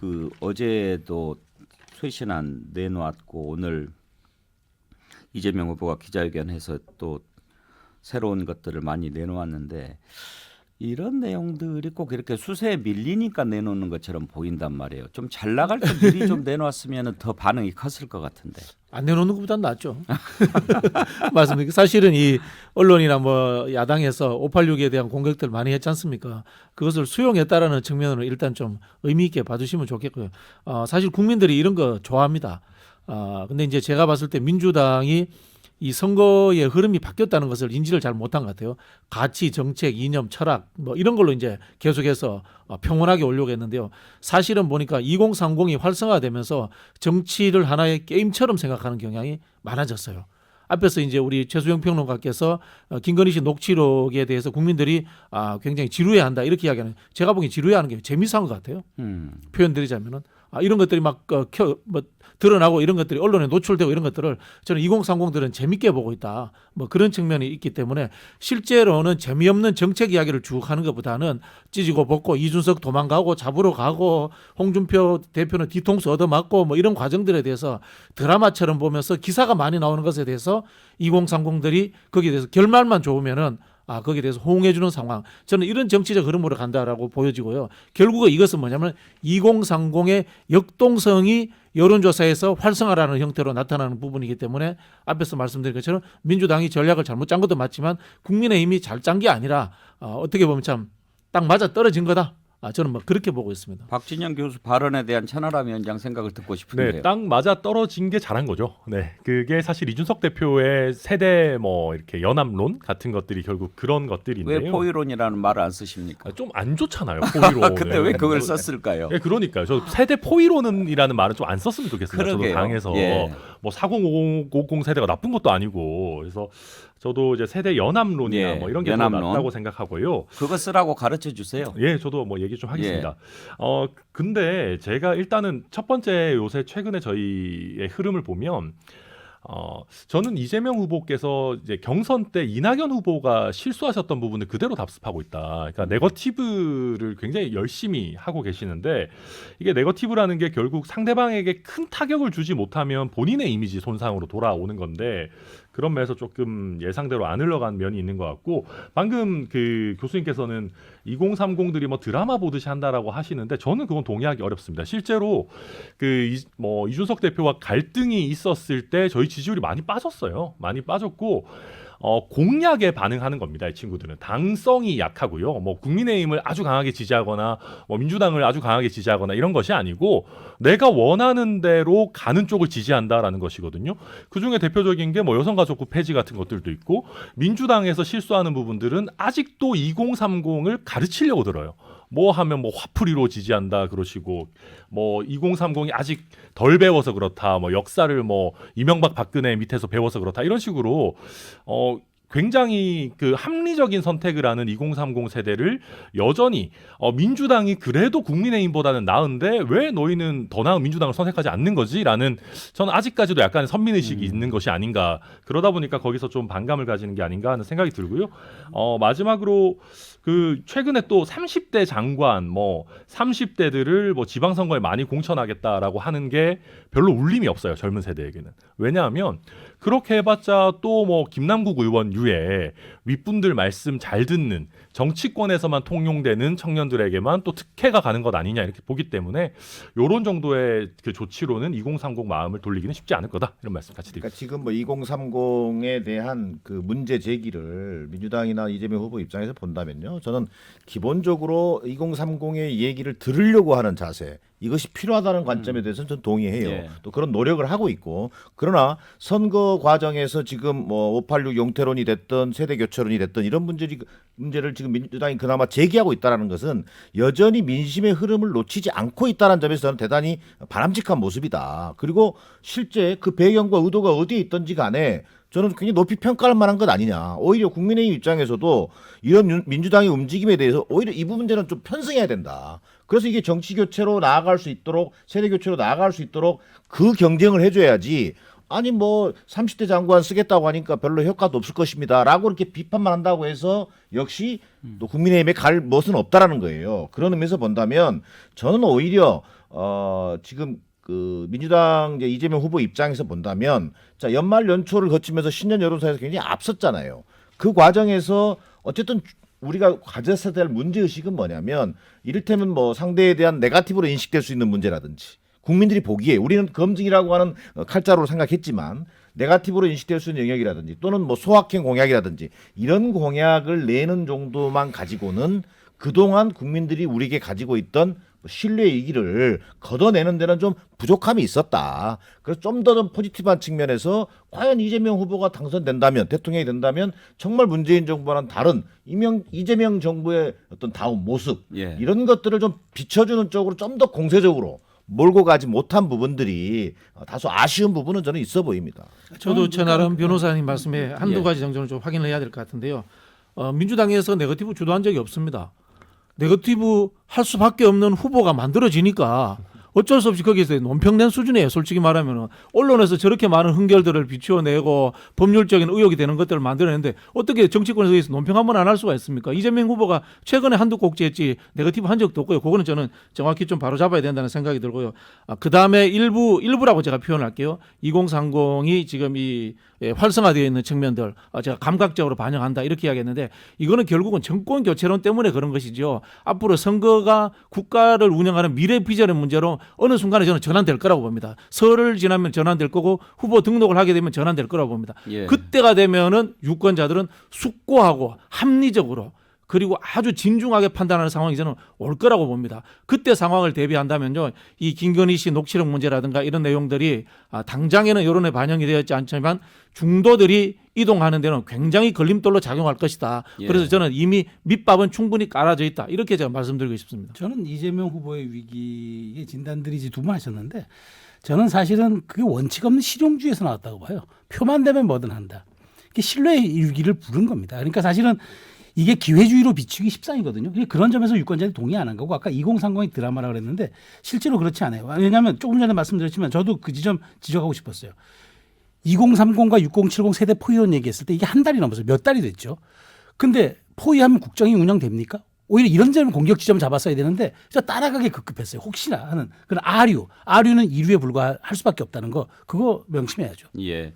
그 어제도 쇄신안 내놓았고 오늘 이재명 후보가 기자회견해서 또 새로운 것들을 많이 내놓았는데 이런 내용들이 꼭 이렇게 수세에 밀리니까 내놓는 것처럼 보인단 말이에요. 좀 잘 나갈 때 미리 좀 내놓았으면 더 반응이 컸을 것 같은데. 안 내놓는 것보단 낫죠. 맞습니까? 사실은 이 언론이나 뭐 야당에서 586에 대한 공격들을 많이 했지 않습니까? 그것을 수용했다라는 측면으로 일단 좀 의미 있게 봐주시면 좋겠고요. 사실 국민들이 이런 거 좋아합니다. 근데 이제 제가 봤을 때 민주당이 이 선거의 흐름이 바뀌었다는 것을 인지를 잘 못한 것 같아요. 가치, 정책, 이념, 철학 뭐 이런 걸로 이제 계속해서 평온하게 오려고 했는데요. 사실은 보니까 2030이 활성화되면서 정치를 하나의 게임처럼 생각하는 경향이 많아졌어요. 앞에서 이제 우리 최수영 평론가께서 김건희 씨 녹취록에 대해서 국민들이 굉장히 지루해한다 이렇게 이야기하는, 제가 보기엔 지루해하는 게 재미있어한 것 같아요. 표현드리자면은 이런 것들이 막 드러나고 이런 것들이 언론에 노출되고 이런 것들을 저는 2030들은 재밌게 보고 있다. 뭐 그런 측면이 있기 때문에 실제로는 재미없는 정책 이야기를 쭉 하는 것보다는 찢고 벗고 이준석 도망가고 잡으러 가고 홍준표 대표는 뒤통수 얻어맞고 뭐 이런 과정들에 대해서 드라마처럼 보면서 기사가 많이 나오는 것에 대해서 2030들이 거기에 대해서 결말만 좋으면은 거기에 대해서 호응해주는 상황. 저는 이런 정치적 흐름으로 간다라고 보여지고요. 결국은 이것은 뭐냐면 2030의 역동성이 여론조사에서 활성화라는 형태로 나타나는 부분이기 때문에 앞에서 말씀드린 것처럼 민주당이 전략을 잘못 짠 것도 맞지만 국민의힘이 잘 짠 게 아니라 어떻게 보면 참 딱 맞아 떨어진 거다. 저는 뭐 그렇게 보고 있습니다. 박진영 교수 발언에 대한 천하람 위원장 생각을 듣고 싶은데요. 네, 딱 맞아 떨어진 게 잘한 거죠. 네, 그게 사실 이준석 대표의 세대 뭐 이렇게 연합론 같은 것들이 결국 그런 것들인데요. 왜 포위론이라는 말을 안 쓰십니까? 좀 안 좋잖아요, 포위론. 근데 왜 그걸 썼을까요? 네, 그러니까요. 저 세대 포위론이라는 말은 좀 안 썼으면 좋겠습니다. 그러게요. 저도 당에서 예. 뭐 4050 세대가 나쁜 것도 아니고, 그래서 저도 이제 세대 연합론이나 예, 뭐 이런 게 더 연합론. 낫다고 생각하고요. 그거 쓰라고 가르쳐 주세요. 예, 저도 뭐 얘기 좀 하겠습니다. 근데 제가 일단은 첫 번째 요새 최근에 저희의 흐름을 보면 저는 이재명 후보께서 이제 경선 때 이낙연 후보가 실수하셨던 부분을 그대로 답습하고 있다. 그러니까 네거티브를 굉장히 열심히 하고 계시는데, 이게 네거티브라는 게 결국 상대방에게 큰 타격을 주지 못하면 본인의 이미지 손상으로 돌아오는 건데, 그런 면에서 조금 예상대로 안 흘러간 면이 있는 것 같고, 방금 그 교수님께서는 2030들이 뭐 드라마 보듯이 한다라고 하시는데 저는 그건 동의하기 어렵습니다. 실제로 뭐 이준석 대표와 갈등이 있었을 때 저희 지지율이 많이 빠졌어요. 많이 빠졌고 공약에 반응하는 겁니다. 이 친구들은 당성이 약하고요. 뭐 국민의힘을 아주 강하게 지지하거나 뭐 민주당을 아주 강하게 지지하거나 이런 것이 아니고 내가 원하는 대로 가는 쪽을 지지한다라는 것이거든요. 그중에 대표적인 게 뭐 여성가족부 폐지 같은 것들도 있고, 민주당에서 실수하는 부분들은 아직도 2030을 가르치려고 들어요. 뭐 하면 뭐 화풀이로 지지한다 그러시고, 뭐 2030이 아직 덜 배워서 그렇다, 뭐 역사를 뭐 이명박 박근혜 밑에서 배워서 그렇다, 이런 식으로 굉장히 그 합리적인 선택을 하는 2030 세대를 여전히 민주당이 그래도 국민의힘보다는 나은데 왜 너희는 더 나은 민주당을 선택하지 않는 거지라는, 저는 아직까지도 약간의 선민의식이 있는 것이 아닌가, 그러다 보니까 거기서 좀 반감을 가지는 게 아닌가 하는 생각이 들고요. 마지막으로 그 최근에 또 30대 장관 뭐 30대들을 뭐 지방선거에 많이 공천하겠다라고 하는 게 별로 울림이 없어요, 젊은 세대에게는. 왜냐하면 그렇게 해봤자 또 뭐 김남국 의원 유에 윗분들 말씀 잘 듣는 정치권에서만 통용되는 청년들에게만 또 특혜가 가는 것 아니냐, 이렇게 보기 때문에 이런 정도의 그 조치로는 2030 마음을 돌리기는 쉽지 않을 거다, 이런 말씀 같이 드립니다. 그러니까 지금 뭐 2030에 대한 그 문제 제기를 민주당이나 이재명 후보 입장에서 본다면요, 저는 기본적으로 2030의 얘기를 들으려고 하는 자세, 이것이 필요하다는 관점에 대해서는 저는 동의해요. 예. 또 그런 노력을 하고 있고, 그러나 선거 과정에서 지금 뭐 586 용태론이 됐든 세대 교체론이 됐든 이런 문제를 지금 민주당이 그나마 제기하고 있다는 것은 여전히 민심의 흐름을 놓치지 않고 있다는 점에서 저는 대단히 바람직한 모습이다. 그리고 실제 그 배경과 의도가 어디에 있든지 간에 저는 굉장히 높이 평가할 만한 것 아니냐. 오히려 국민의힘 입장에서도 이런 민주당의 움직임에 대해서 오히려 이 부분들은 좀 편승해야 된다. 그래서 이게 정치 교체로 나아갈 수 있도록, 세대 교체로 나아갈 수 있도록 그 경쟁을 해줘야지, 아니 뭐 30대 장관 쓰겠다고 하니까 별로 효과도 없을 것입니다라고 이렇게 비판만 한다고 해서 역시 또 국민의힘에 갈 것은 없다라는 거예요. 그런 의미에서 본다면 저는 오히려 지금 그 민주당 이제 이재명 후보 입장에서 본다면 자 연말 연초를 거치면서 신년 여론사에서 굉장히 앞섰잖아요. 그 과정에서 어쨌든 우리가 가졌어야 될 문제의식은 뭐냐면 이를테면 뭐 상대에 대한 네거티브로 인식될 수 있는 문제라든지 국민들이 보기에 우리는 검증이라고 하는 칼자루로 생각했지만 네거티브로 인식될 수 있는 영역이라든지 또는 뭐 소확행 공약이라든지 이런 공약을 내는 정도만 가지고는 그동안 국민들이 우리에게 가지고 있던 신뢰 이기를 걷어내는 데는 좀 부족함이 있었다. 그래서 좀 더 좀 포지티브한 측면에서 과연 이재명 후보가 당선된다면 대통령이 된다면 정말 문재인 정부와는 다른 이재명 정부의 어떤 다음 모습 예. 이런 것들을 좀 비춰주는 쪽으로 좀 더 공세적으로 몰고 가지 못한 부분들이 다소 아쉬운 부분은 저는 있어 보입니다. 저도 천하람 변호사님 말씀에 한두 예. 가지 정도는 좀 확인을 해야 될 것 같은데요. 민주당에서 네거티브 주도한 적이 없습니다. 네거티브 할 수밖에 없는 후보가 만들어지니까 어쩔 수 없이 거기서 논평낸 수준이에요. 솔직히 말하면 언론에서 저렇게 많은 흥결들을 비추어내고 법률적인 의혹이 되는 것들을 만들어내는데 어떻게 정치권에서 의해서 논평 한번 안 할 수가 있습니까? 이재명 후보가 최근에 한두 꼭지 했지 네거티브 한 적도 없고요. 그거는 저는 정확히 좀 바로잡아야 된다는 생각이 들고요. 그다음에 일부라고 제가 표현할게요. 2030이 지금 이 활성화되어 있는 측면들 제가 감각적으로 반영한다 이렇게 이야기했는데 이거는 결국은 정권 교체론 때문에 그런 것이죠. 앞으로 선거가 국가를 운영하는 미래 비전의 문제로 어느 순간에 저는 전환될 거라고 봅니다. 설을 지나면 전환될 거고 후보 등록을 하게 되면 전환될 거라고 봅니다. 예. 그때가 되면은 유권자들은 숙고하고 합리적으로 그리고 아주 진중하게 판단하는 상황이 저는 올 거라고 봅니다. 그때 상황을 대비한다면요, 이 김건희 씨 녹취록 문제라든가 이런 내용들이 당장에는 여론에 반영이 되었지 않지만 중도들이 이동하는 데는 굉장히 걸림돌로 작용할 것이다. 예. 그래서 저는 이미 밑밥은 충분히 깔아져 있다. 이렇게 제가 말씀드리고 싶습니다. 저는 이재명 후보의 위기의 진단들이 이제 두 번 하셨는데 저는 사실은 그게 원칙 없는 실용주의에서 나왔다고 봐요. 표만 되면 뭐든 한다. 이게 신뢰의 위기를 부른 겁니다. 그러니까 사실은 이게 기회주의로 비추기 십상이거든요. 그런 점에서 유권자들이 동의 안 한 거고 아까 2030이 드라마라고 그랬는데 실제로 그렇지 않아요. 왜냐하면 조금 전에 말씀드렸지만 저도 그 지점 지적하고 싶었어요. 2030과 6070 세대 포위원 얘기했을 때 이게 한 달이 넘었어요. 몇 달이 됐죠. 근데 포위하면 국정이 운영됩니까? 오히려 이런 점을 공격 지점 잡았어야 되는데 진짜 따라가기 급급했어요. 혹시나 하는 그런 아류는 이류에 불과할 수밖에 없다는 거 그거 명심해야죠. 예.